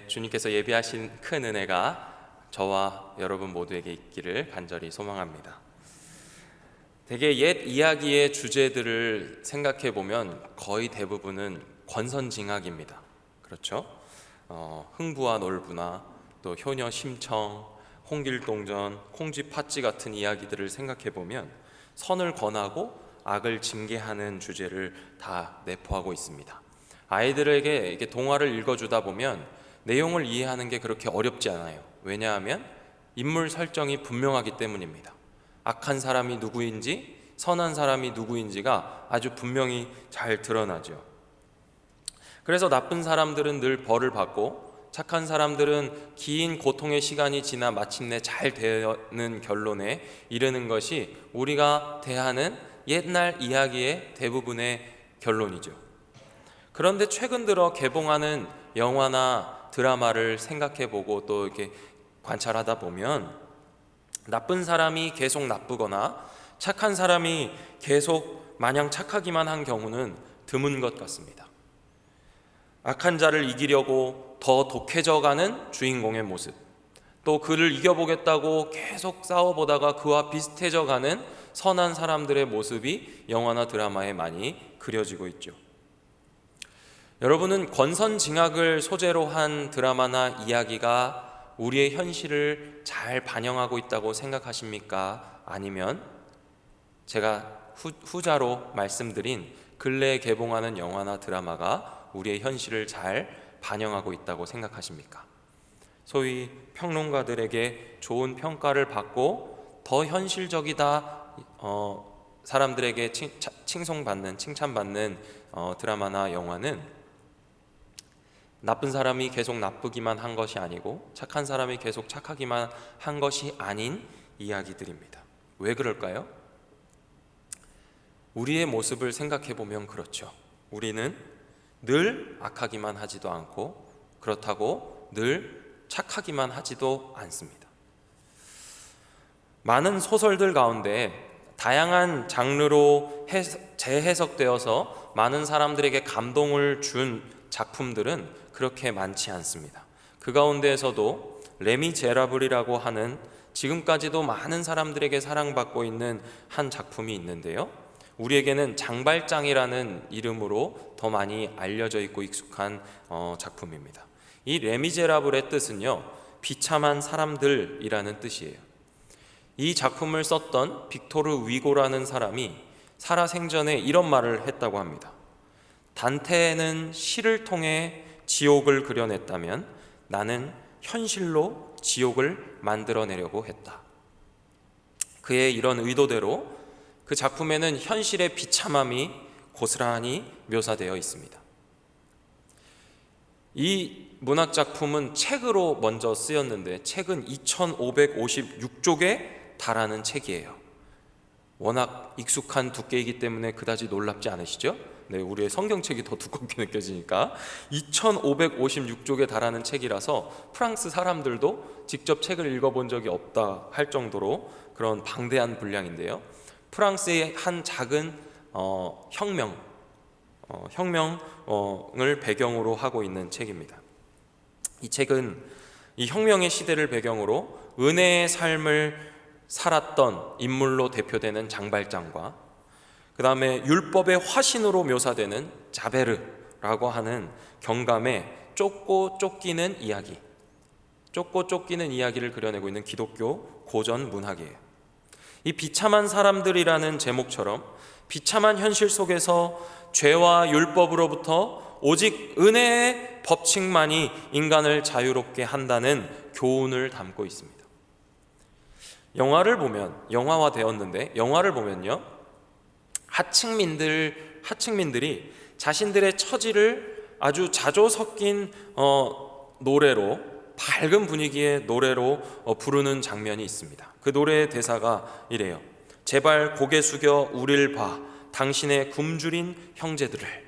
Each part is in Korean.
주님께서 예비하신 큰 은혜가 저와 여러분 모두에게 있기를 간절히 소망합니다. 대개 옛 이야기의 주제들을 생각해 보면 거의 대부분은 권선징악입니다. 그렇죠? 흥부와 놀부나 또 효녀 심청, 홍길동전, 콩쥐팥쥐 같은 이야기들을 생각해 보면 선을 권하고 악을 징계하는 주제를 다 내포하고 있습니다. 아이들에게 이게 동화를 읽어주다 보면 내용을 이해하는 게 그렇게 어렵지 않아요. 왜냐하면 인물 설정이 분명하기 때문입니다. 악한 사람이 누구인지 선한 사람이 누구인지가 아주 분명히 잘 드러나죠. 그래서 나쁜 사람들은 늘 벌을 받고 착한 사람들은 긴 고통의 시간이 지나 마침내 잘 되는 결론에 이르는 것이 우리가 대하는 옛날 이야기의 대부분의 결론이죠. 그런데 최근 들어 개봉하는 영화나 드라마를 생각해보고 또 이렇게 관찰하다 보면 나쁜 사람이 계속 나쁘거나 착한 사람이 계속 마냥 착하기만 한 경우는 드문 것 같습니다. 악한 자를 이기려고 더 독해져가는 주인공의 모습, 또 그를 이겨보겠다고 계속 싸워보다가 그와 비슷해져가는 선한 사람들의 모습이 영화나 드라마에 많이 그려지고 있죠. 여러분은 권선징악을 소재로 한 드라마나 이야기가 우리의 현실을 잘 반영하고 있다고 생각하십니까? 아니면 제가 후자로 말씀드린 근래에 개봉하는 영화나 드라마가 우리의 현실을 잘 반영하고 있다고 생각하십니까? 소위 평론가들에게 좋은 평가를 받고 더 현실적이다, 사람들에게 칭찬받는 드라마나 영화는 나쁜 사람이 계속 나쁘기만 한 것이 아니고 착한 사람이 계속 착하기만 한 것이 아닌 이야기들입니다. 왜 그럴까요? 우리의 모습을 생각해 보면 그렇죠. 우리는 늘 악하기만 하지도 않고 그렇다고 늘 착하기만 하지도 않습니다. 많은 소설들 가운데 다양한 장르로 재해석되어서 많은 사람들에게 감동을 준 작품들은 그렇게 많지 않습니다. 그 가운데에서도 레미제라블이라고 하는 지금까지도 많은 사람들에게 사랑받고 있는 한 작품이 있는데요, 우리에게는 장발장이라는 이름으로 더 많이 알려져 있고 익숙한 작품입니다. 이 레미제라블의 뜻은요, 비참한 사람들이라는 뜻이에요. 이 작품을 썼던 빅토르 위고라는 사람이 살아생전에 이런 말을 했다고 합니다. 단테는 시를 통해 지옥을 그려냈다면 나는 현실로 지옥을 만들어내려고 했다. 그의 이런 의도대로 그 작품에는 현실의 비참함이 고스란히 묘사되어 있습니다. 이 문학작품은 책으로 먼저 쓰였는데 책은 2556쪽에 달하는 책이에요. 워낙 익숙한 두께이기 때문에 그다지 놀랍지 않으시죠? 네, 우리의 성경책이 더 두껍게 느껴지니까 2556쪽에 달하는 책이라서 프랑스 사람들도 직접 책을 읽어본 적이 없다 할 정도로 그런 방대한 분량인데요, 프랑스의 한 작은 혁명을 배경으로 하고 있는 책입니다. 이 책은 이 혁명의 시대를 배경으로 은혜의 삶을 살았던 인물로 대표되는 장발장과 그 다음에 율법의 화신으로 묘사되는 자베르라고 하는 경감의 쫓고 쫓기는 이야기를 그려내고 있는 기독교 고전 문학이에요. 이 비참한 사람들이라는 제목처럼 비참한 현실 속에서 죄와 율법으로부터 오직 은혜의 법칙만이 인간을 자유롭게 한다는 교훈을 담고 있습니다. 영화화 되었는데 영화를 보면요, 하층민들이 자신들의 처지를 아주 자조 섞인 노래로, 밝은 분위기의 노래로 부르는 장면이 있습니다. 그 노래의 대사가 이래요. 제발 고개 숙여 우릴 봐, 당신의 굶주린 형제들을.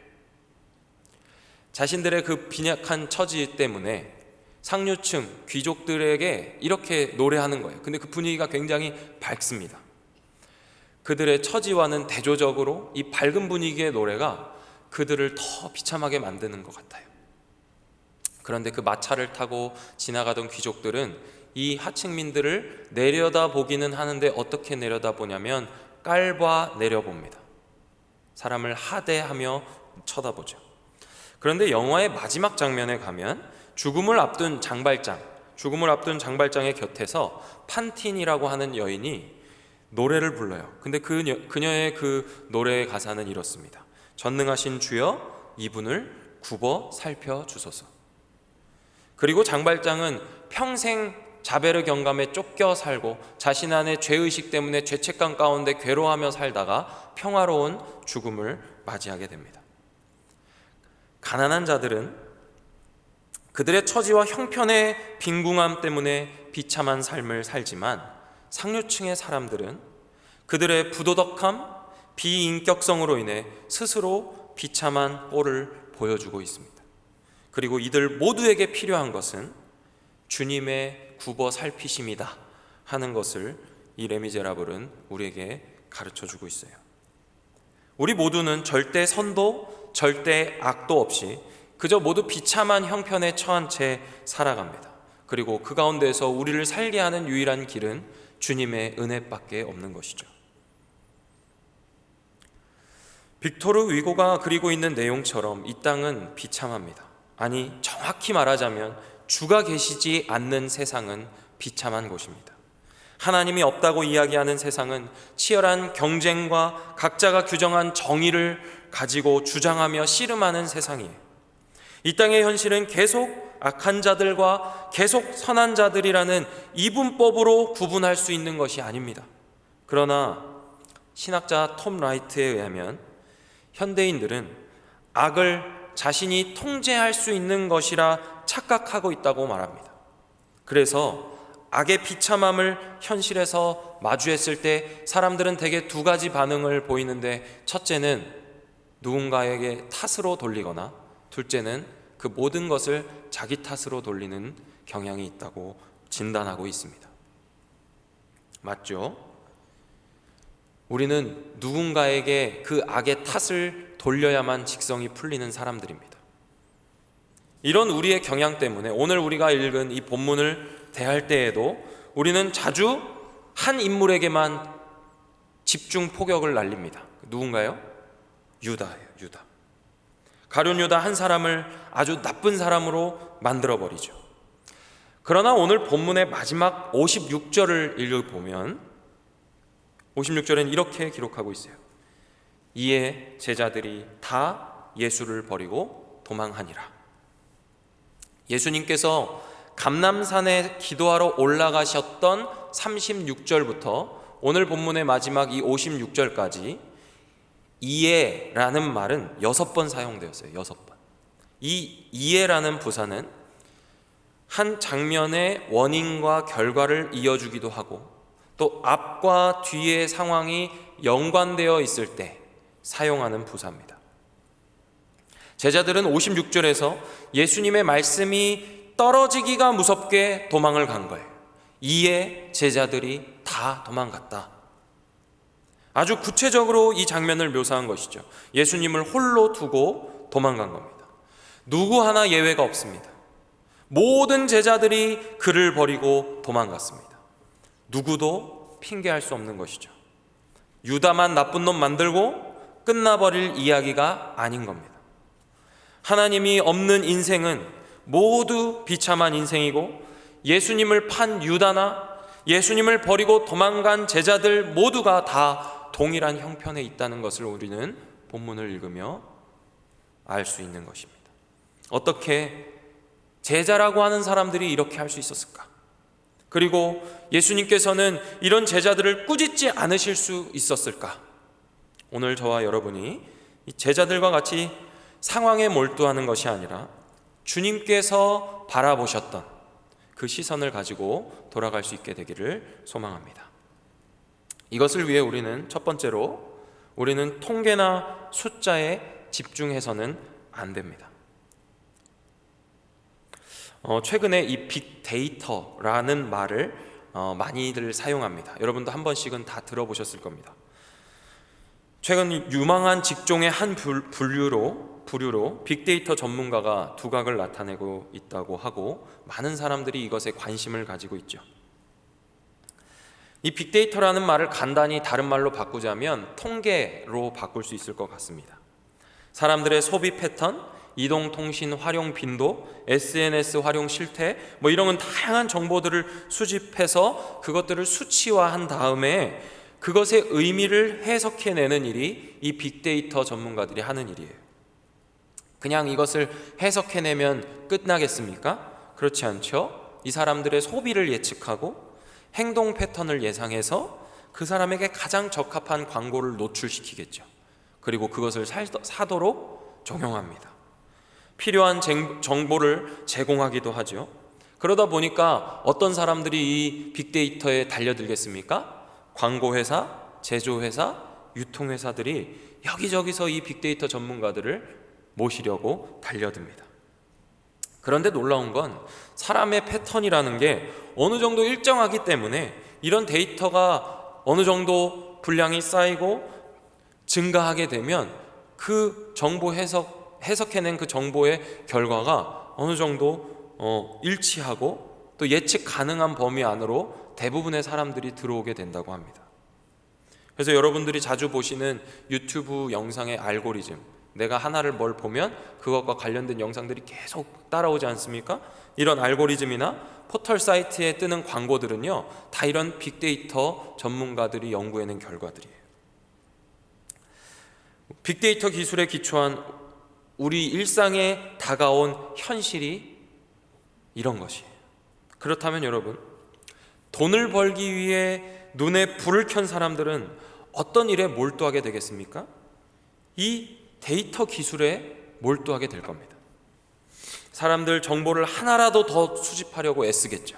자신들의 그 빈약한 처지 때문에 상류층 귀족들에게 이렇게 노래하는 거예요. 근데 그 분위기가 굉장히 밝습니다. 그들의 처지와는 대조적으로 이 밝은 분위기의 노래가 그들을 더 비참하게 만드는 것 같아요. 그런데 그 마차를 타고 지나가던 귀족들은 이 하층민들을 내려다보기는 하는데 어떻게 내려다보냐면 깔봐 내려봅니다. 사람을 하대하며 쳐다보죠. 그런데 영화의 마지막 장면에 가면 죽음을 앞둔 장발장의 곁에서 판틴이라고 하는 여인이 노래를 불러요. 근데 그녀의 그 노래의 가사는 이렇습니다. 전능하신 주여, 이분을 굽어 살펴주소서. 그리고 장발장은 평생 자베르 경감에 쫓겨 살고 자신 안의 죄의식 때문에 죄책감 가운데 괴로워하며 살다가 평화로운 죽음을 맞이하게 됩니다. 가난한 자들은 그들의 처지와 형편의 빈궁함 때문에 비참한 삶을 살지만 상류층의 사람들은 그들의 부도덕함, 비인격성으로 인해 스스로 비참한 꼴을 보여주고 있습니다. 그리고 이들 모두에게 필요한 것은 주님의 굽어 살피심이다 하는 것을 이 레미제라블은 우리에게 가르쳐주고 있어요. 우리 모두는 절대 선도, 절대 악도 없이 그저 모두 비참한 형편에 처한 채 살아갑니다. 그리고 그 가운데서 우리를 살게 하는 유일한 길은 주님의 은혜밖에 없는 것이죠. 빅토르 위고가 그리고 있는 내용처럼 이 땅은 비참합니다. 아니, 정확히 말하자면 주가 계시지 않는 세상은 비참한 곳입니다. 하나님이 없다고 이야기하는 세상은 치열한 경쟁과 각자가 규정한 정의를 가지고 주장하며 씨름하는 세상이에요. 이 땅의 현실은 계속 악한 자들과 계속 선한 자들이라는 이분법으로 구분할 수 있는 것이 아닙니다. 그러나 신학자 톰 라이트에 의하면 현대인들은 악을 자신이 통제할 수 있는 것이라 착각하고 있다고 말합니다. 그래서 악의 비참함을 현실에서 마주했을 때 사람들은 대개 두 가지 반응을 보이는데, 첫째는 누군가에게 탓으로 돌리거나 둘째는 그 모든 것을 자기 탓으로 돌리는 경향이 있다고 진단하고 있습니다. 맞죠? 우리는 누군가에게 그 악의 탓을 돌려야만 직성이 풀리는 사람들입니다. 이런 우리의 경향 때문에 오늘 우리가 읽은 이 본문을 대할 때에도 우리는 자주 한 인물에게만 집중 포격을 날립니다. 누군가요? 유다예요. 유다. 가룟 유다 한 사람을 아주 나쁜 사람으로 만들어버리죠. 그러나 오늘 본문의 마지막 56절을 읽어보면 56절에는 이렇게 기록하고 있어요. 이에 제자들이 다 예수를 버리고 도망하니라. 예수님께서 감람산에 기도하러 올라가셨던 36절부터 오늘 본문의 마지막 이 56절까지 이에라는 말은 6번 사용되었어요. 6번. 이 이에라는 부사는 한 장면의 원인과 결과를 이어주기도 하고 또 앞과 뒤의 상황이 연관되어 있을 때 사용하는 부사입니다. 제자들은 56절에서 예수님의 말씀이 떨어지기가 무섭게 도망을 간 거예요. 이에 제자들이 다 도망갔다. 아주 구체적으로 이 장면을 묘사한 것이죠. 예수님을 홀로 두고 도망간 겁니다. 누구 하나 예외가 없습니다. 모든 제자들이 그를 버리고 도망갔습니다. 누구도 핑계할 수 없는 것이죠. 유다만 나쁜 놈 만들고 끝나버릴 이야기가 아닌 겁니다. 하나님이 없는 인생은 모두 비참한 인생이고 예수님을 판 유다나 예수님을 버리고 도망간 제자들 모두가 다 동일한 형편에 있다는 것을 우리는 본문을 읽으며 알 수 있는 것입니다. 어떻게 제자라고 하는 사람들이 이렇게 할 수 있었을까? 그리고 예수님께서는 이런 제자들을 꾸짖지 않으실 수 있었을까? 오늘 저와 여러분이 이 제자들과 같이 상황에 몰두하는 것이 아니라 주님께서 바라보셨던 그 시선을 가지고 돌아갈 수 있게 되기를 소망합니다. 이것을 위해 우리는 첫 번째로 우리는 통계나 숫자에 집중해서는 안 됩니다. 최근에 이 빅데이터라는 말을 많이들 사용합니다. 여러분도 한 번씩은 다 들어보셨을 겁니다. 최근 유망한 직종의 한 분류로 부류로 빅데이터 전문가가 두각을 나타내고 있다고 하고 많은 사람들이 이것에 관심을 가지고 있죠. 이 빅데이터라는 말을 간단히 다른 말로 바꾸자면 통계로 바꿀 수 있을 것 같습니다. 사람들의 소비 패턴, 이동통신 활용 빈도, SNS 활용 실태, 이런 다양한 정보들을 수집해서 그것들을 수치화한 다음에 그것의 의미를 해석해내는 일이 이 빅데이터 전문가들이 하는 일이에요. 그냥 이것을 해석해내면 끝나겠습니까? 그렇지 않죠. 이 사람들의 소비를 예측하고 행동 패턴을 예상해서 그 사람에게 가장 적합한 광고를 노출시키겠죠. 그리고 그것을 사도록 종용합니다. 필요한 정보를 제공하기도 하죠. 그러다 보니까 어떤 사람들이 이 빅데이터에 달려들겠습니까? 광고회사, 제조회사, 유통회사들이 여기저기서 이 빅데이터 전문가들을 모시려고 달려듭니다. 그런데 놀라운 건 사람의 패턴이라는 게 어느 정도 일정하기 때문에 이런 데이터가 어느 정도 분량이 쌓이고 증가하게 되면 그 정보 해석해낸 그 정보의 결과가 어느 정도 일치하고 또 예측 가능한 범위 안으로 대부분의 사람들이 들어오게 된다고 합니다. 그래서 여러분들이 자주 보시는 유튜브 영상의 알고리즘, 내가 하나를 뭘 보면 그것과 관련된 영상들이 계속 따라오지 않습니까? 이런 알고리즘이나 포털 사이트에 뜨는 광고들은요, 다 이런 빅데이터 전문가들이 연구해낸 결과들이에요. 빅데이터 기술에 기초한 우리 일상에 다가온 현실이 이런 것이에요. 그렇다면 여러분, 돈을 벌기 위해 눈에 불을 켠 사람들은 어떤 일에 몰두하게 되겠습니까? 이 데이터 기술에 몰두하게 될 겁니다. 사람들 정보를 하나라도 더 수집하려고 애쓰겠죠.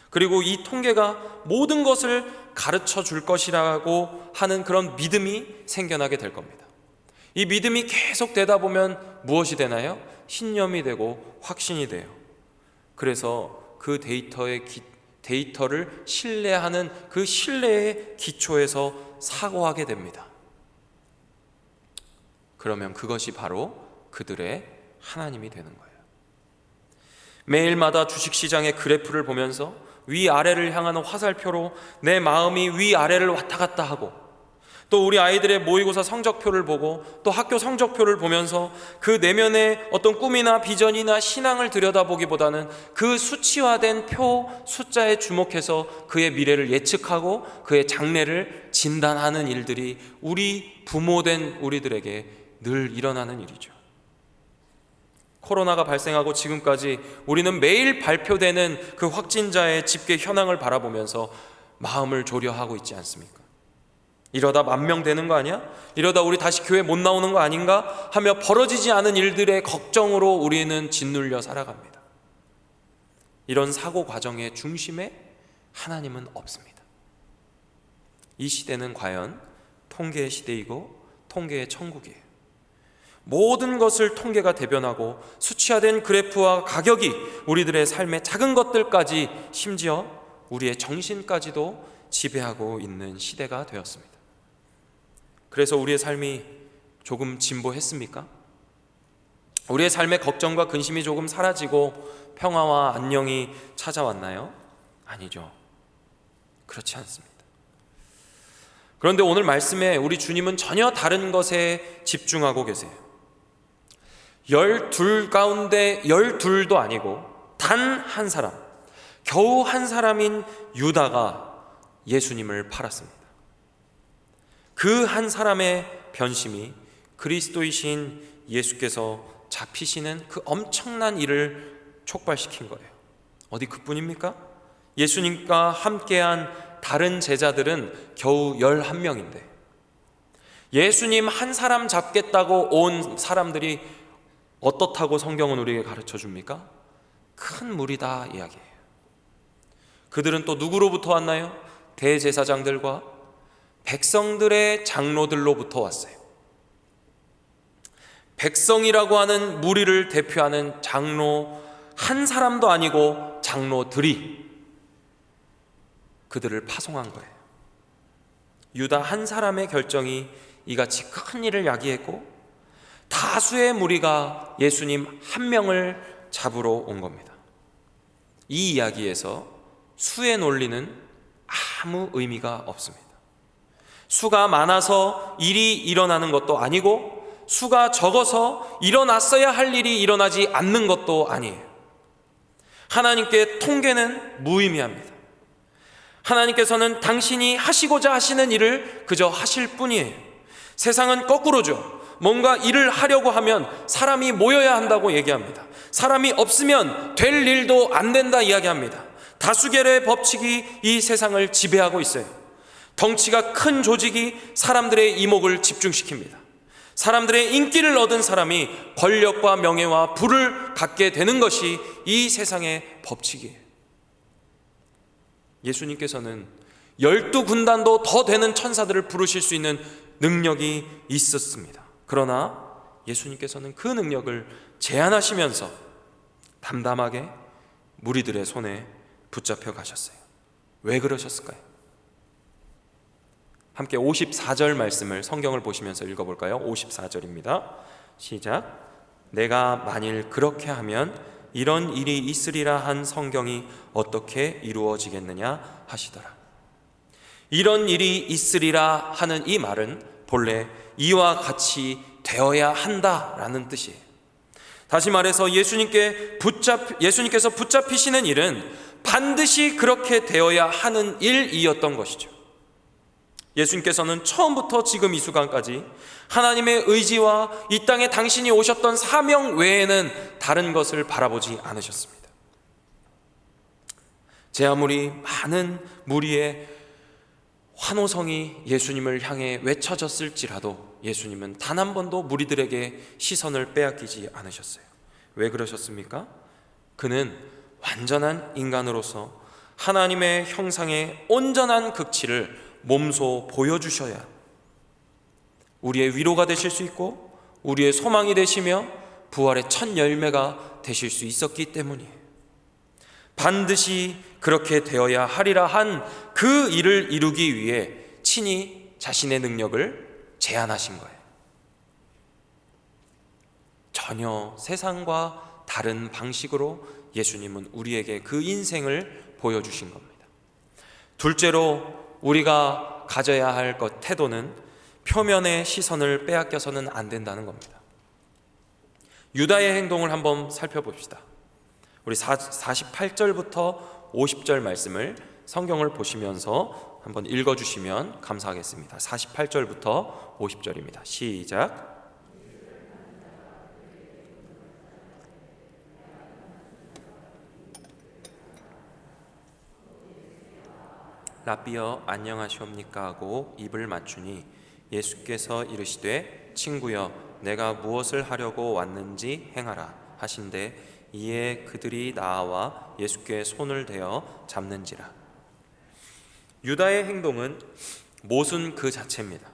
그리고 이 통계가 모든 것을 가르쳐 줄 것이라고 하는 그런 믿음이 생겨나게 될 겁니다. 이 믿음이 계속 되다 보면 무엇이 되나요? 신념이 되고 확신이 돼요. 그래서 그 데이터를 신뢰하는 그 신뢰의 기초에서 사고하게 됩니다. 그러면 그것이 바로 그들의 하나님이 되는 거예요. 매일마다 주식시장의 그래프를 보면서 위아래를 향하는 화살표로 내 마음이 위아래를 왔다 갔다 하고, 또 우리 아이들의 모의고사 성적표를 보고 또 학교 성적표를 보면서 그 내면의 어떤 꿈이나 비전이나 신앙을 들여다보기보다는 그 수치화된 표, 숫자에 주목해서 그의 미래를 예측하고 그의 장래를 진단하는 일들이 우리 부모된 우리들에게 늘 일어나는 일이죠. 코로나가 발생하고 지금까지 우리는 매일 발표되는 그 확진자의 집계 현황을 바라보면서 마음을 졸여하고 있지 않습니까? 이러다 10,000명 되는 거 아니야? 이러다 우리 다시 교회 못 나오는 거 아닌가? 하며 벌어지지 않은 일들의 걱정으로 우리는 짓눌려 살아갑니다. 이런 사고 과정의 중심에 하나님은 없습니다. 이 시대는 과연 통계의 시대이고 통계의 천국이에요. 모든 것을 통계가 대변하고 수치화된 그래프와 가격이 우리들의 삶의 작은 것들까지, 심지어 우리의 정신까지도 지배하고 있는 시대가 되었습니다. 그래서 우리의 삶이 조금 진보했습니까? 우리의 삶의 걱정과 근심이 조금 사라지고 평화와 안녕이 찾아왔나요? 아니죠. 그렇지 않습니다. 그런데 오늘 말씀에 우리 주님은 전혀 다른 것에 집중하고 계세요. 12 가운데 12도 아니고 단 한 사람, 겨우 한 사람인 유다가 예수님을 팔았습니다. 그 한 사람의 변심이 그리스도이신 예수께서 잡히시는 그 엄청난 일을 촉발시킨 거예요. 어디 그뿐입니까? 예수님과 함께한 다른 제자들은 겨우 11명인데 예수님 한 사람 잡겠다고 온 사람들이 어떻다고 성경은 우리에게 가르쳐 줍니까? 큰 무리다 이야기예요. 그들은 또 누구로부터 왔나요? 대제사장들과 백성들의 장로들로부터 왔어요. 백성이라고 하는 무리를 대표하는 장로 한 사람도 아니고 장로들이 그들을 파송한 거예요. 유다 한 사람의 결정이 이같이 큰 일을 야기했고 다수의 무리가 예수님 한 명을 잡으러 온 겁니다. 이 이야기에서 수의 논리는 아무 의미가 없습니다. 수가 많아서 일이 일어나는 것도 아니고 수가 적어서 일어났어야 할 일이 일어나지 않는 것도 아니에요. 하나님께 통계는 무의미합니다. 하나님께서는 당신이 하시고자 하시는 일을 그저 하실 뿐이에요. 세상은 거꾸로죠. 뭔가 일을 하려고 하면 사람이 모여야 한다고 얘기합니다. 사람이 없으면 될 일도 안 된다 이야기합니다. 다수결의 법칙이 이 세상을 지배하고 있어요. 덩치가 큰 조직이 사람들의 이목을 집중시킵니다. 사람들의 인기를 얻은 사람이 권력과 명예와 부를 갖게 되는 것이 이 세상의 법칙이에요. 예수님께서는 12군단도 더 되는 천사들을 부르실 수 있는 능력이 있었습니다. 그러나 예수님께서는 그 능력을 제한하시면서 담담하게 무리들의 손에 붙잡혀 가셨어요. 왜 그러셨을까요? 함께 54절 말씀을 성경을 보시면서 읽어볼까요? 54절입니다. 시작. 내가 만일 그렇게 하면 이런 일이 있으리라 한 성경이 어떻게 이루어지겠느냐 하시더라. 이런 일이 있으리라 하는 이 말은 본래 이와 같이 되어야 한다라는 뜻이에요. 다시 말해서 예수님께서 붙잡히시는 일은 반드시 그렇게 되어야 하는 일이었던 것이죠. 예수님께서는 처음부터 지금 이 순간까지 하나님의 의지와 이 땅에 당신이 오셨던 사명 외에는 다른 것을 바라보지 않으셨습니다. 제 아무리 많은 무리의 환호성이 예수님을 향해 외쳐졌을지라도 예수님은 단 한 번도 무리들에게 시선을 빼앗기지 않으셨어요. 왜 그러셨습니까? 그는 완전한 인간으로서 하나님의 형상의 온전한 극치를 몸소 보여주셔야 우리의 위로가 되실 수 있고 우리의 소망이 되시며 부활의 첫 열매가 되실 수 있었기 때문이에요. 반드시 그렇게 되어야 하리라 한 그 일을 이루기 위해 친히 자신의 능력을 제한하신 거예요. 전혀 세상과 다른 방식으로 예수님은 우리에게 그 인생을 보여주신 겁니다. 둘째로 우리가 가져야 할 것 태도는 표면의 시선을 빼앗겨서는 안 된다는 겁니다. 유다의 행동을 한번 살펴봅시다. 우리 48절부터 50절 말씀을 성경을 보시면서 한번 읽어주시면 감사하겠습니다. 48절부터 50절입니다. 시작. 랍비여 안녕하시옵니까 하고 입을 맞추니 예수께서 이르시되 친구여 내가 무엇을 하려고 왔는지 행하라 하신대 이에 그들이 나와 예수께 손을 대어 잡는지라. 유다의 행동은 모순 그 자체입니다.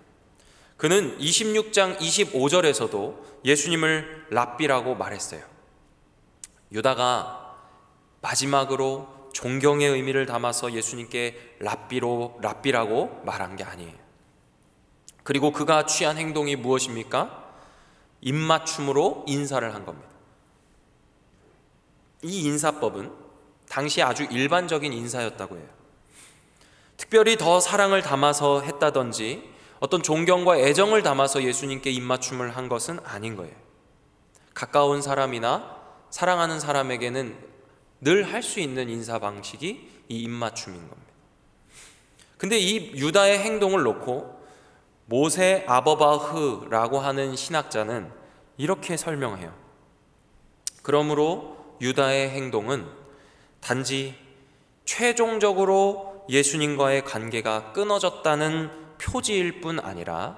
그는 26장 25절에서도 예수님을 랍비라고 말했어요. 유다가 마지막으로 존경의 의미를 담아서 예수님께 랍비라고 말한 게 아니에요. 그리고 그가 취한 행동이 무엇입니까? 입맞춤으로 인사를 한 겁니다. 이 인사법은 당시 아주 일반적인 인사였다고 해요. 특별히 더 사랑을 담아서 했다든지 어떤 존경과 애정을 담아서 예수님께 입맞춤을 한 것은 아닌 거예요. 가까운 사람이나 사랑하는 사람에게는 늘 할 수 있는 인사 방식이 이 입맞춤인 겁니다. 근데 이 유다의 행동을 놓고 모세 아버바흐라고 하는 신학자는 이렇게 설명해요. 그러므로 유다의 행동은 단지 최종적으로 예수님과의 관계가 끊어졌다는 표지일 뿐 아니라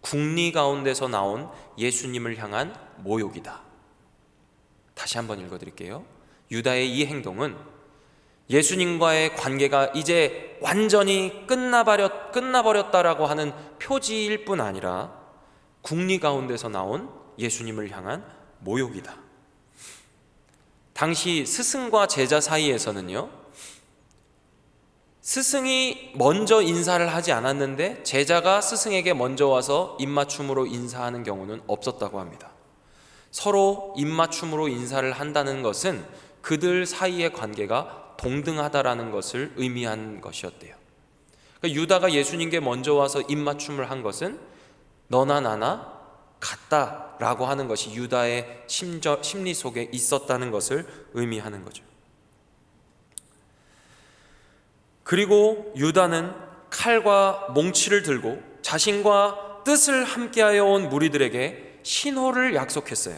궁리 가운데서 나온 예수님을 향한 모욕이다. 다시 한번 읽어드릴게요. 유다의 이 행동은 예수님과의 관계가 이제 완전히 끝나버렸다라고 하는 표지일 뿐 아니라 궁리 가운데서 나온 예수님을 향한 모욕이다. 당시 스승과 제자 사이에서는요, 스승이 먼저 인사를 하지 않았는데 제자가 스승에게 먼저 와서 입맞춤으로 인사하는 경우는 없었다고 합니다. 서로 입맞춤으로 인사를 한다는 것은 그들 사이의 관계가 동등하다라는 것을 의미한 것이었대요. 그러니까 유다가 예수님께 먼저 와서 입맞춤을 한 것은 너나 나나 같다라고 하는 것이 유다의 심리 속에 있었다는 것을 의미하는 거죠. 그리고 유다는 칼과 몽치를 들고 자신과 뜻을 함께하여 온 무리들에게 신호를 약속했어요.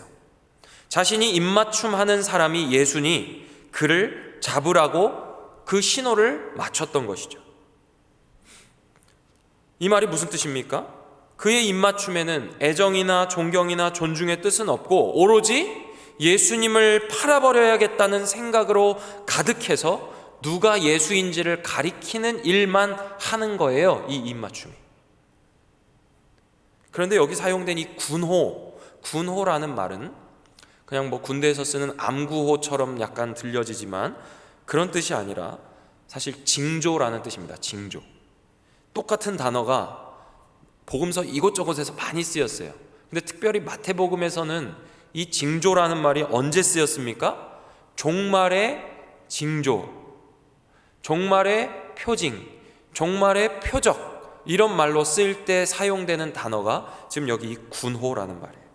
자신이 입맞춤하는 사람이 예수니 그를 잡으라고 그 신호를 맞췄던 것이죠. 이 말이 무슨 뜻입니까? 그의 입맞춤에는 애정이나 존경이나 존중의 뜻은 없고 오로지 예수님을 팔아버려야겠다는 생각으로 가득해서 누가 예수인지를 가리키는 일만 하는 거예요, 이 입맞춤이. 그런데 여기 사용된 이 군호라는 말은 그냥 군대에서 쓰는 암구호처럼 약간 들려지지만 그런 뜻이 아니라 사실 징조라는 뜻입니다. 징조. 똑같은 단어가 복음서 이곳저곳에서 많이 쓰였어요. 근데 특별히 마태복음에서는 이 징조라는 말이 언제 쓰였습니까? 종말의 징조, 종말의 표징, 종말의 표적, 이런 말로 쓸 때 사용되는 단어가 지금 여기 군호라는 말이에요.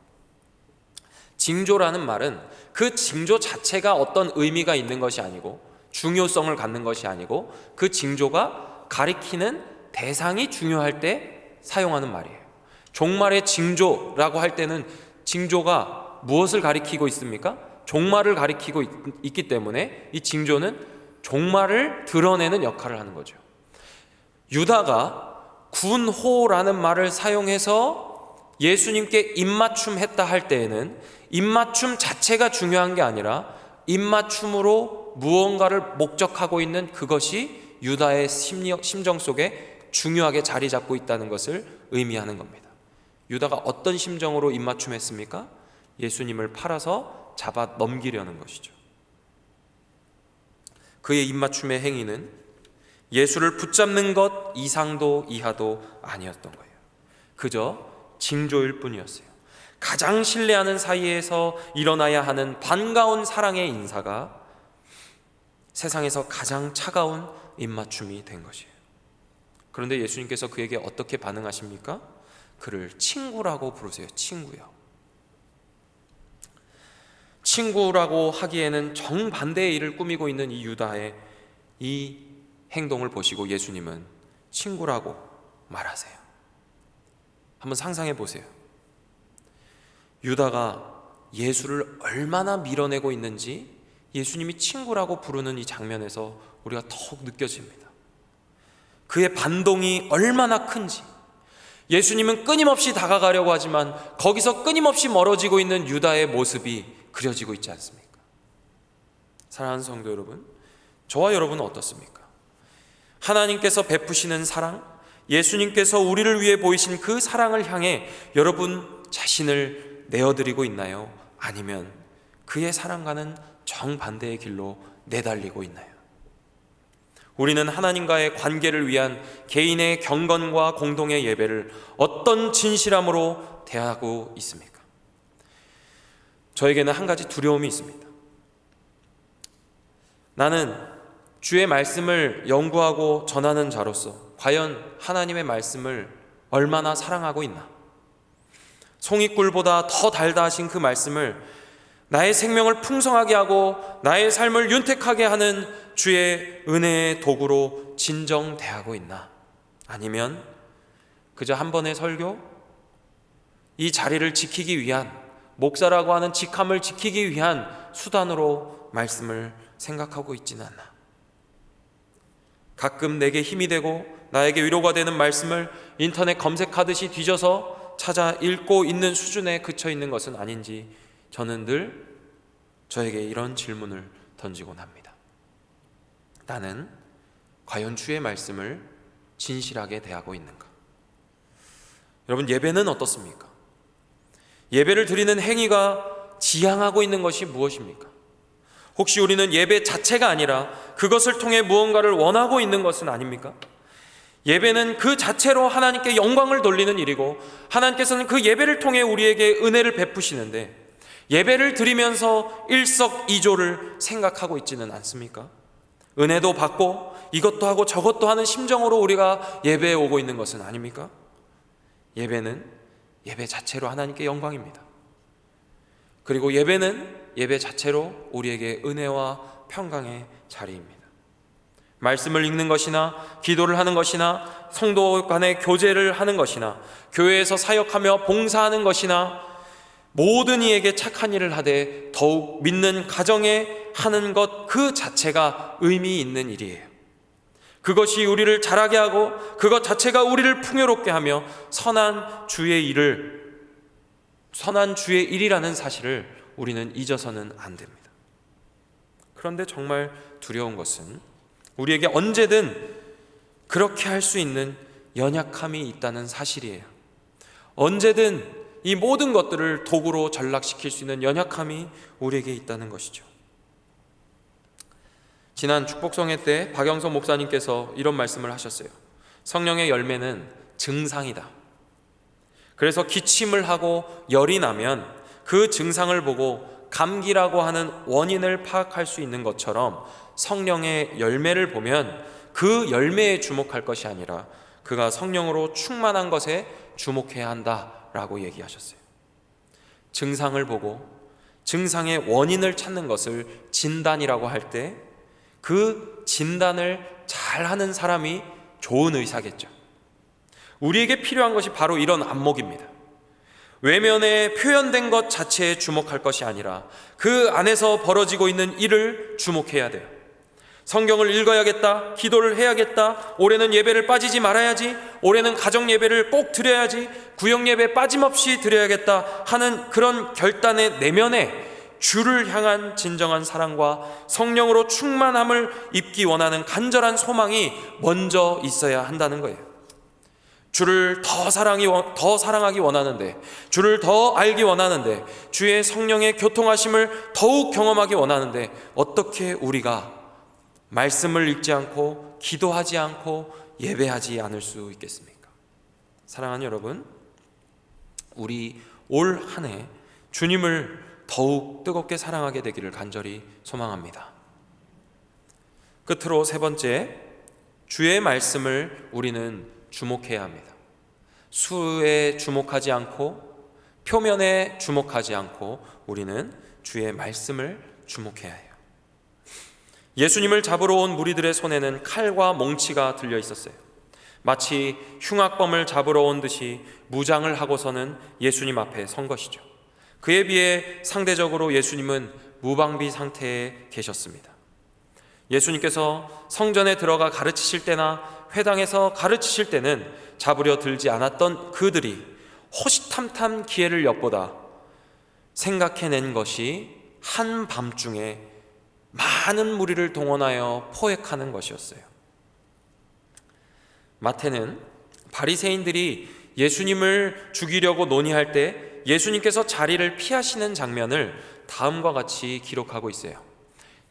징조라는 말은 그 징조 자체가 어떤 의미가 있는 것이 아니고 중요성을 갖는 것이 아니고 그 징조가 가리키는 대상이 중요할 때 사용하는 말이에요. 종말의 징조라고 할 때는 징조가 무엇을 가리키고 있습니까? 종말을 가리키고 있기 때문에 이 징조는 종말을 드러내는 역할을 하는 거죠. 유다가 군호라는 말을 사용해서 예수님께 입맞춤했다 할 때에는 입맞춤 자체가 중요한 게 아니라 입맞춤으로 무언가를 목적하고 있는 그것이 유다의 심정 속에 중요하게 자리 잡고 있다는 것을 의미하는 겁니다. 유다가 어떤 심정으로 입맞춤했습니까? 예수님을 팔아서 잡아 넘기려는 것이죠. 그의 입맞춤의 행위는 예수를 붙잡는 것 이상도 이하도 아니었던 거예요. 그저 징조일 뿐이었어요. 가장 신뢰하는 사이에서 일어나야 하는 반가운 사랑의 인사가 세상에서 가장 차가운 입맞춤이 된 것이에요. 그런데 예수님께서 그에게 어떻게 반응하십니까? 그를 친구라고 부르세요. 친구요. 친구라고 하기에는 정반대의 일을 꾸미고 있는 이 유다의 이 행동을 보시고 예수님은 친구라고 말하세요. 한번 상상해 보세요. 유다가 예수를 얼마나 밀어내고 있는지 예수님이 친구라고 부르는 이 장면에서 우리가 더욱 느껴집니다. 그의 반동이 얼마나 큰지, 예수님은 끊임없이 다가가려고 하지만 거기서 끊임없이 멀어지고 있는 유다의 모습이 그려지고 있지 않습니까? 사랑하는 성도 여러분, 저와 여러분은 어떻습니까? 하나님께서 베푸시는 사랑, 예수님께서 우리를 위해 보이신 그 사랑을 향해 여러분 자신을 내어드리고 있나요? 아니면 그의 사랑과는 정반대의 길로 내달리고 있나요? 우리는 하나님과의 관계를 위한 개인의 경건과 공동의 예배를 어떤 진실함으로 대하고 있습니까? 저에게는 한 가지 두려움이 있습니다. 나는 주의 말씀을 연구하고 전하는 자로서 과연 하나님의 말씀을 얼마나 사랑하고 있나? 송이꿀보다 더 달다 하신 그 말씀을 나의 생명을 풍성하게 하고 나의 삶을 윤택하게 하는 주의 은혜의 도구로 진정 대하고 있나? 아니면 그저 한 번의 설교, 이 자리를 지키기 위한, 목사라고 하는 직함을 지키기 위한 수단으로 말씀을 생각하고 있지는 않나? 가끔 내게 힘이 되고 나에게 위로가 되는 말씀을 인터넷 검색하듯이 뒤져서 찾아 읽고 있는 수준에 그쳐 있는 것은 아닌지 저는 늘 저에게 이런 질문을 던지곤 합니다. 나는 과연 주의 말씀을 진실하게 대하고 있는가? 여러분, 예배는 어떻습니까? 예배를 드리는 행위가 지향하고 있는 것이 무엇입니까? 혹시 우리는 예배 자체가 아니라 그것을 통해 무언가를 원하고 있는 것은 아닙니까? 예배는 그 자체로 하나님께 영광을 돌리는 일이고 하나님께서는 그 예배를 통해 우리에게 은혜를 베푸시는데 예배를 드리면서 일석이조를 생각하고 있지는 않습니까? 은혜도 받고 이것도 하고 저것도 하는 심정으로 우리가 예배에 오고 있는 것은 아닙니까? 예배는 예배 자체로 하나님께 영광입니다. 그리고 예배는 예배 자체로 우리에게 은혜와 평강의 자리입니다. 말씀을 읽는 것이나 기도를 하는 것이나 성도 간의 교제를 하는 것이나 교회에서 사역하며 봉사하는 것이나 모든 이에게 착한 일을 하되 더욱 믿는 가정에 하는 것 그 자체가 의미 있는 일이에요. 그것이 우리를 자라게 하고 그것 자체가 우리를 풍요롭게 하며 선한 주의 일이라는 사실을 우리는 잊어서는 안 됩니다. 그런데 정말 두려운 것은 우리에게 언제든 그렇게 할 수 있는 연약함이 있다는 사실이에요. 언제든 이 모든 것들을 도구로 전락시킬 수 있는 연약함이 우리에게 있다는 것이죠. 지난 축복성회 때 박영석 목사님께서 이런 말씀을 하셨어요. 성령의 열매는 증상이다. 그래서 기침을 하고 열이 나면 그 증상을 보고 감기라고 하는 원인을 파악할 수 있는 것처럼 성령의 열매를 보면 그 열매에 주목할 것이 아니라 그가 성령으로 충만한 것에 주목해야 한다라고 얘기하셨어요. 증상을 보고 증상의 원인을 찾는 것을 진단이라고 할 때 그 진단을 잘하는 사람이 좋은 의사겠죠. 우리에게 필요한 것이 바로 이런 안목입니다. 외면에 표현된 것 자체에 주목할 것이 아니라 그 안에서 벌어지고 있는 일을 주목해야 돼요. 성경을 읽어야겠다, 기도를 해야겠다, 올해는 예배를 빠지지 말아야지, 올해는 가정 예배를 꼭 드려야지, 구역 예배 빠짐없이 드려야겠다 하는 그런 결단의 내면에 주를 향한 진정한 사랑과 성령으로 충만함을 입기 원하는 간절한 소망이 먼저 있어야 한다는 거예요. 주를 더 사랑하기 원하는데, 주를 더 알기 원하는데, 주의 성령의 교통하심을 더욱 경험하기 원하는데 어떻게 우리가 말씀을 읽지 않고 기도하지 않고 예배하지 않을 수 있겠습니까? 사랑하는 여러분, 우리 올 한 해 주님을 더욱 뜨겁게 사랑하게 되기를 간절히 소망합니다. 끝으로 세 번째, 주의 말씀을 우리는 주목해야 합니다. 수에 주목하지 않고 표면에 주목하지 않고 우리는 주의 말씀을 주목해야 해요. 예수님을 잡으러 온 무리들의 손에는 칼과 몽치가 들려 있었어요. 마치 흉악범을 잡으러 온 듯이 무장을 하고서는 예수님 앞에 선 것이죠. 그에 비해 상대적으로 예수님은 무방비 상태에 계셨습니다. 예수님께서 성전에 들어가 가르치실 때나 회당에서 가르치실 때는 잡으려 들지 않았던 그들이 호시탐탐 기회를 엿보다 생각해낸 것이 한밤중에 많은 무리를 동원하여 포획하는 것이었어요. 마태는 바리새인들이 예수님을 죽이려고 논의할 때 예수님께서 자리를 피하시는 장면을 다음과 같이 기록하고 있어요.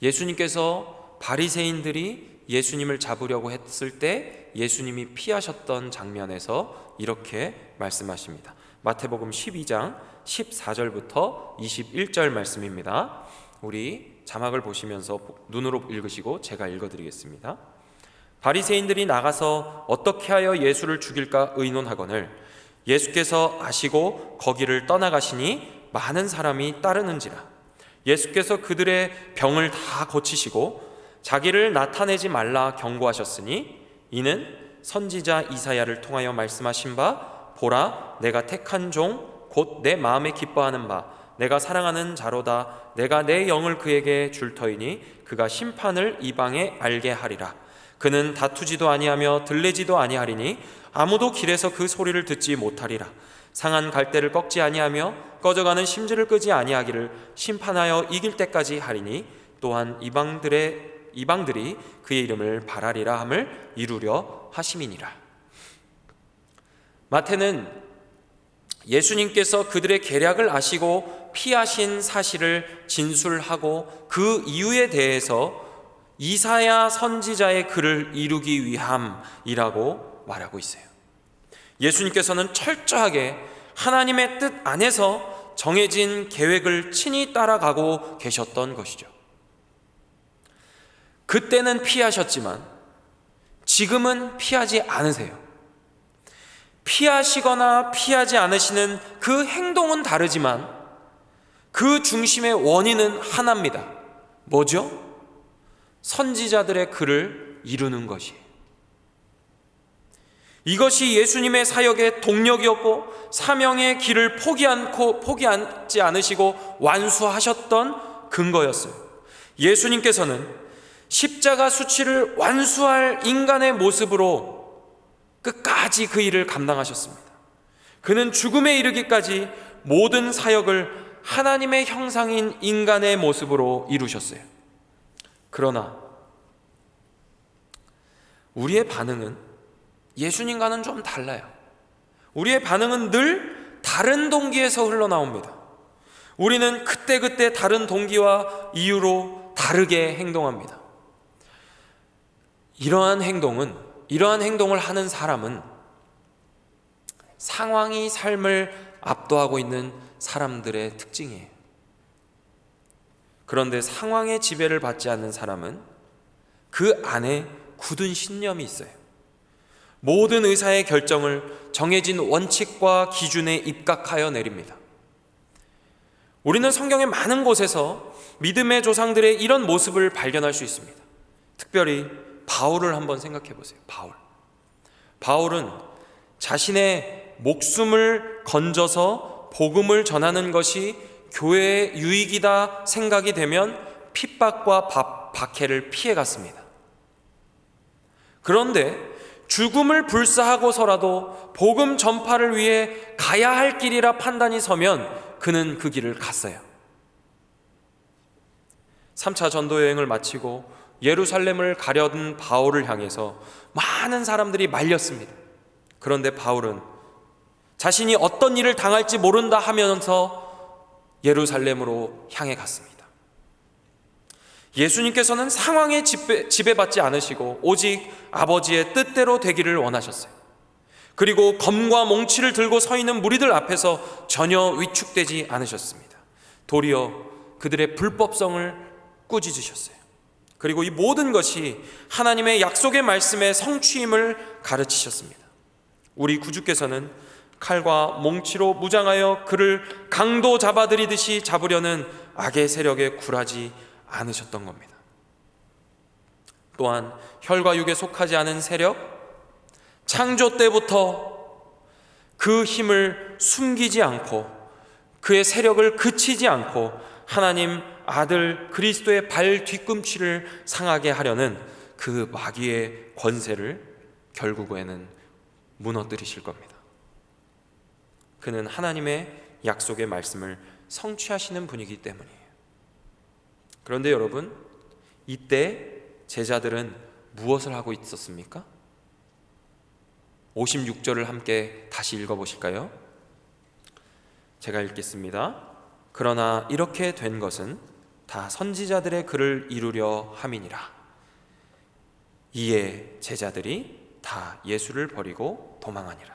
예수님께서 바리새인들이 예수님을 잡으려고 했을 때 예수님이 피하셨던 장면에서 이렇게 말씀하십니다. 마태복음 12장 14절부터 21절 말씀입니다. 우리 자막을 보시면서 눈으로 읽으시고 제가 읽어드리겠습니다. 바리새인들이 나가서 어떻게 하여 예수를 죽일까 의논하거늘 예수께서 아시고 거기를 떠나가시니 많은 사람이 따르는지라. 예수께서 그들의 병을 다 고치시고 자기를 나타내지 말라 경고하셨으니 이는 선지자 이사야를 통하여 말씀하신 바 보라 내가 택한 종 곧 내 마음에 기뻐하는 바 내가 사랑하는 자로다. 내가 내 영을 그에게 줄 터이니 그가 심판을 이방에 알게 하리라. 그는 다투지도 아니하며 들레지도 아니하리니 아무도 길에서 그 소리를 듣지 못하리라. 상한 갈대를 꺾지 아니하며 꺼져가는 심지를 끄지 아니하기를 심판하여 이길 때까지 하리니 또한 이방들이 그의 이름을 바라리라 함을 이루려 하심이니라. 마태는 예수님께서 그들의 계략을 아시고 피하신 사실을 진술하고 그 이유에 대해서 이사야 선지자의 글을 이루기 위함이라고 말하고 있어요. 예수님께서는 철저하게 하나님의 뜻 안에서 정해진 계획을 친히 따라가고 계셨던 것이죠. 그때는 피하셨지만 지금은 피하지 않으세요. 피하시거나 피하지 않으시는 그 행동은 다르지만 그 중심의 원인은 하나입니다. 뭐죠? 선지자들의 글을 이루는 것이에요. 이것이 예수님의 사역의 동력이었고 사명의 길을 포기하지 않으시고 완수하셨던 근거였어요. 예수님께서는 십자가 수치를 완수할 인간의 모습으로 끝까지 그 일을 감당하셨습니다. 그는 죽음에 이르기까지 모든 사역을 하나님의 형상인 인간의 모습으로 이루셨어요. 그러나 우리의 반응은 예수님과는 좀 달라요. 우리의 반응은 늘 다른 동기에서 흘러나옵니다. 우리는 그때그때 다른 동기와 이유로 다르게 행동합니다. 이러한 행동을 하는 사람은 상황이 삶을 압도하고 있는 사람들의 특징이에요. 그런데 상황의 지배를 받지 않는 사람은 그 안에 굳은 신념이 있어요. 모든 의사의 결정을 정해진 원칙과 기준에 입각하여 내립니다. 우리는 성경의 많은 곳에서 믿음의 조상들의 이런 모습을 발견할 수 있습니다. 특별히 바울을 한번 생각해 보세요. 바울은 자신의 목숨을 건져서 복음을 전하는 것이 교회의 유익이다 생각이 되면 핍박과 박해를 피해갔습니다. 그런데 죽음을 불사하고서라도 복음 전파를 위해 가야 할 길이라 판단이 서면 그는 그 길을 갔어요. 3차 전도 여행을 마치고 예루살렘을 가려던 바울을 향해서 많은 사람들이 말렸습니다. 그런데 바울은 자신이 어떤 일을 당할지 모른다 하면서 예루살렘으로 향해 갔습니다. 예수님께서는 상황에 지배받지 않으시고 오직 아버지의 뜻대로 되기를 원하셨어요. 그리고 검과 몽치를 들고 서 있는 무리들 앞에서 전혀 위축되지 않으셨습니다. 도리어 그들의 불법성을 꾸짖으셨어요. 그리고 이 모든 것이 하나님의 약속의 말씀의 성취임을 가르치셨습니다. 우리 구주께서는 칼과 몽치로 무장하여 그를 강도 잡아들이듯이 잡으려는 악의 세력에 굴하지 않으셨던 겁니다. 또한 혈과 육에 속하지 않은 세력, 창조 때부터 그 힘을 숨기지 않고 그의 세력을 그치지 않고 하나님 아들 그리스도의 발 뒤꿈치를 상하게 하려는 그 마귀의 권세를 결국에는 무너뜨리실 겁니다. 그는 하나님의 약속의 말씀을 성취하시는 분이기 때문이에요. 그런데 여러분, 이때 제자들은 무엇을 하고 있었습니까? 56절을 함께 다시 읽어보실까요? 제가 읽겠습니다. 그러나 이렇게 된 것은 다 선지자들의 글을 이루려 함이니라. 이에 제자들이 다 예수를 버리고 도망하니라.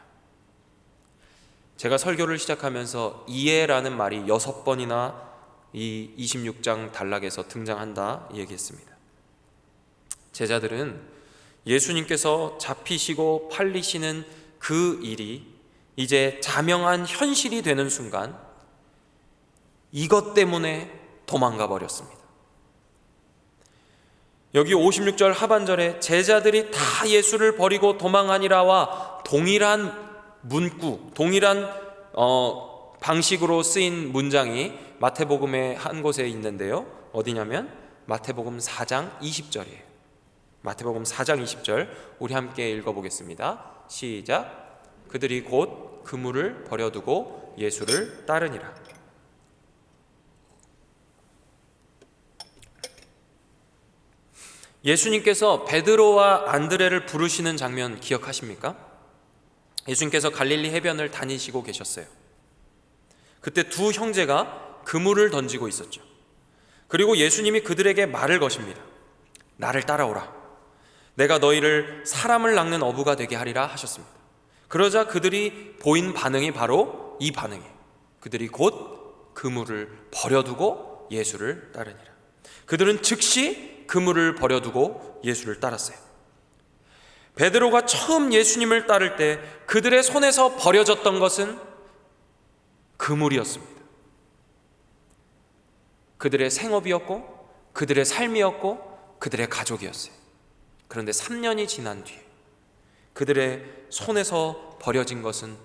제가 설교를 시작하면서 이에라는 말이 6번이나 이 26장 단락에서 등장한다 얘기했습니다. 제자들은 예수님께서 잡히시고 팔리시는 그 일이 이제 자명한 현실이 되는 순간 이것 때문에 도망가 버렸습니다. 여기 56절 하반절에 제자들이 다 예수를 버리고 도망하니라와 동일한 문구, 동일한 방식으로 쓰인 문장이 마태복음의 한 곳에 있는데요. 어디냐면 마태복음 4장 20절이에요. 마태복음 4장 20절 우리 함께 읽어보겠습니다. 시작. 그들이 곧 그물을 버려두고 예수를 따르니라. 예수님께서 베드로와 안드레를 부르시는 장면 기억하십니까? 예수님께서 갈릴리 해변을 다니시고 계셨어요. 그때 두 형제가 그물을 던지고 있었죠. 그리고 예수님이 그들에게 말을 거십니다. 나를 따라오라. 내가 너희를 사람을 낚는 어부가 되게 하리라 하셨습니다. 그러자 그들이 보인 반응이 바로 이 반응이에요. 그들이 곧 그물을 버려두고 예수를 따르니라. 그들은 즉시 그물을 버려두고 예수를 따랐어요. 베드로가 처음 예수님을 따를 때 그들의 손에서 버려졌던 것은 그물이었습니다. 그들의 생업이었고 그들의 삶이었고 그들의 가족이었어요. 그런데 3년이 지난 뒤에 그들의 손에서 버려진 것은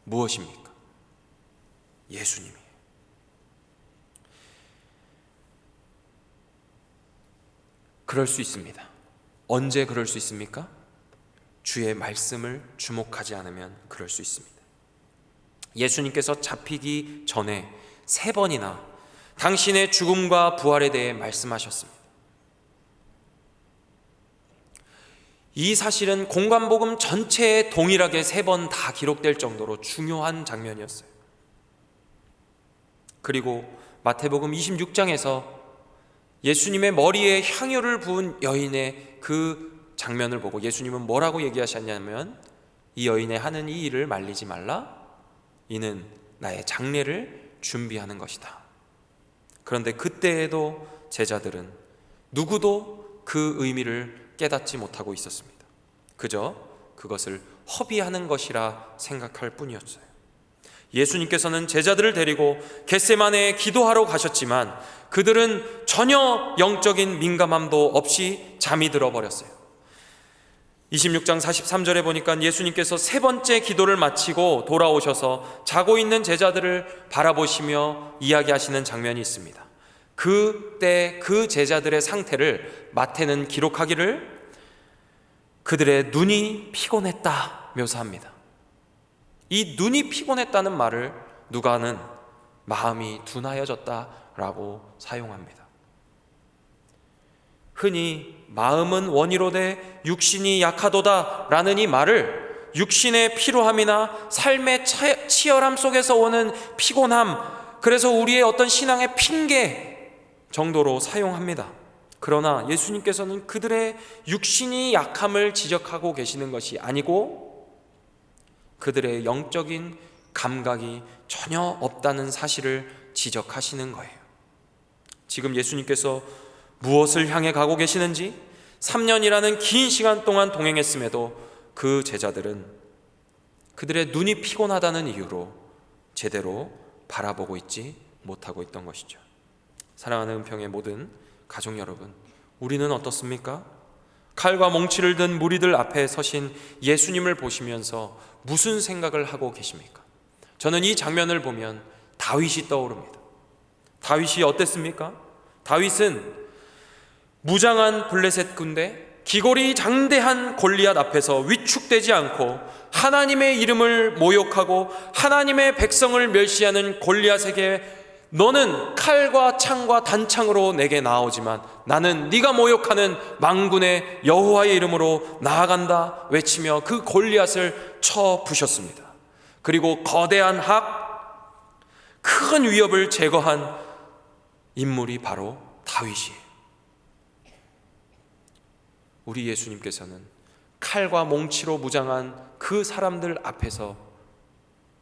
무엇입니까? 예수님이에요. 그럴 수 있습니다. 언제 그럴 수 있습니까? 주의 말씀을 주목하지 않으면 그럴 수 있습니다. 예수님께서 잡히기 전에 3번이나 당신의 죽음과 부활에 대해 말씀하셨습니다. 이 사실은 공관복음 전체에 동일하게 3번 다 기록될 정도로 중요한 장면이었어요. 그리고 마태복음 26장에서 예수님의 머리에 향유를 부은 여인의 그 장면을 보고 예수님은 뭐라고 얘기하셨냐면, 이 여인의 하는 이 일을 말리지 말라. 이는 나의 장례를 준비하는 것이다. 그런데 그때에도 제자들은 누구도 그 의미를 깨닫지 못하고 있었습니다. 그저 그것을 허비하는 것이라 생각할 뿐이었어요. 예수님께서는 제자들을 데리고 겟세마네에 기도하러 가셨지만 그들은 전혀 영적인 민감함도 없이 잠이 들어버렸어요. 26장 43절에 보니까 예수님께서 3번째 기도를 마치고 돌아오셔서 자고 있는 제자들을 바라보시며 이야기하시는 장면이 있습니다. 그때 그 제자들의 상태를 마태는 기록하기를 그들의 눈이 피곤했다 묘사합니다. 이 눈이 피곤했다는 말을 누가는 마음이 둔하여졌다라고 사용합니다. 흔히 마음은 원이로되 육신이 약하도다 라는 이 말을 육신의 피로함이나 삶의 치열함 속에서 오는 피곤함, 그래서 우리의 어떤 신앙의 핑계 정도로 사용합니다. 그러나 예수님께서는 그들의 육신이 약함을 지적하고 계시는 것이 아니고 그들의 영적인 감각이 전혀 없다는 사실을 지적하시는 거예요. 지금 예수님께서 무엇을 향해 가고 계시는지 3년이라는 긴 시간 동안 동행했음에도 그 제자들은 그들의 눈이 피곤하다는 이유로 제대로 바라보고 있지 못하고 있던 것이죠. 사랑하는 은평의 모든 가족 여러분, 우리는 어떻습니까? 칼과 몽치를 든 무리들 앞에 서신 예수님을 보시면서 무슨 생각을 하고 계십니까? 저는 이 장면을 보면 다윗이 떠오릅니다. 다윗이 어땠습니까? 다윗은 무장한 블레셋 군대, 기골이 장대한 골리앗 앞에서 위축되지 않고 하나님의 이름을 모욕하고 하나님의 백성을 멸시하는 골리앗에게 너는 칼과 창과 단창으로 내게 나아오지만 나는 네가 모욕하는 만군의 여호와의 이름으로 나아간다 외치며 그 골리앗을 쳐 부셨습니다. 그리고 거대한 큰 위협을 제거한 인물이 바로 다윗이에요. 우리 예수님께서는 칼과 몽치로 무장한 그 사람들 앞에서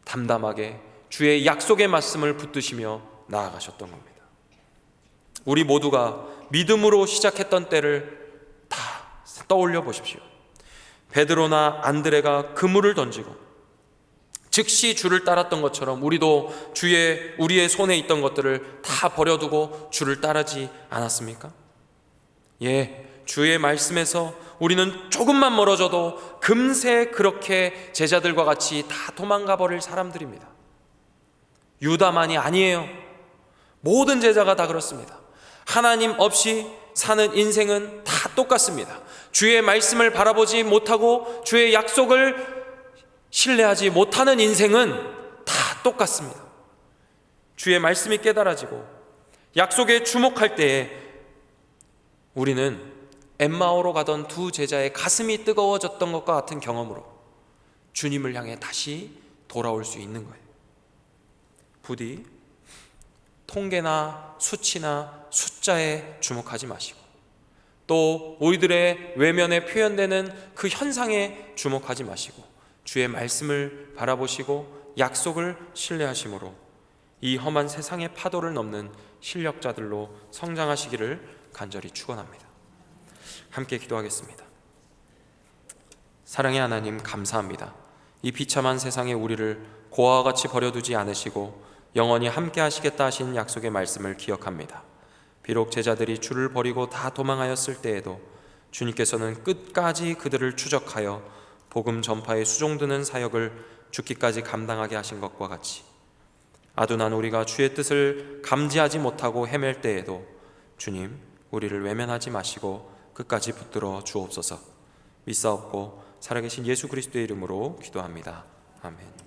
담담하게 주의 약속의 말씀을 붙드시며 나아가셨던 겁니다. 우리 모두가 믿음으로 시작했던 때를 다 떠올려 보십시오. 베드로나 안드레가 그물을 던지고 즉시 주를 따랐던 것처럼 우리도 우리의 손에 있던 것들을 다 버려두고 주를 따르지 않았습니까? 주의 말씀에서 우리는 조금만 멀어져도 금세 그렇게 제자들과 같이 다 도망가 버릴 사람들입니다. 유다만이 아니에요. 모든 제자가 다 그렇습니다. 하나님 없이 사는 인생은 다 똑같습니다. 주의 말씀을 바라보지 못하고 주의 약속을 신뢰하지 못하는 인생은 다 똑같습니다. 주의 말씀이 깨달아지고 약속에 주목할 때에 우리는 엠마오로 가던 두 제자의 가슴이 뜨거워졌던 것과 같은 경험으로 주님을 향해 다시 돌아올 수 있는 거예요. 부디 통계나 수치나 숫자에 주목하지 마시고 또 우리들의 외면에 표현되는 그 현상에 주목하지 마시고 주의 말씀을 바라보시고 약속을 신뢰하심으로 이 험한 세상의 파도를 넘는 실력자들로 성장하시기를 간절히 축원합니다. 함께 기도하겠습니다. 사랑의 하나님, 감사합니다. 이 비참한 세상에 우리를 고아와 같이 버려두지 않으시고 영원히 함께 하시겠다 하신 약속의 말씀을 기억합니다. 비록 제자들이 주를 버리고 다 도망하였을 때에도 주님께서는 끝까지 그들을 추적하여 복음 전파에 수종드는 사역을 죽기까지 감당하게 하신 것과 같이 아둔한 우리가 주의 뜻을 감지하지 못하고 헤맬 때에도 주님, 우리를 외면하지 마시고 끝까지 붙들어 주옵소서. 믿사옵고 살아계신 예수 그리스도의 이름으로 기도합니다. 아멘.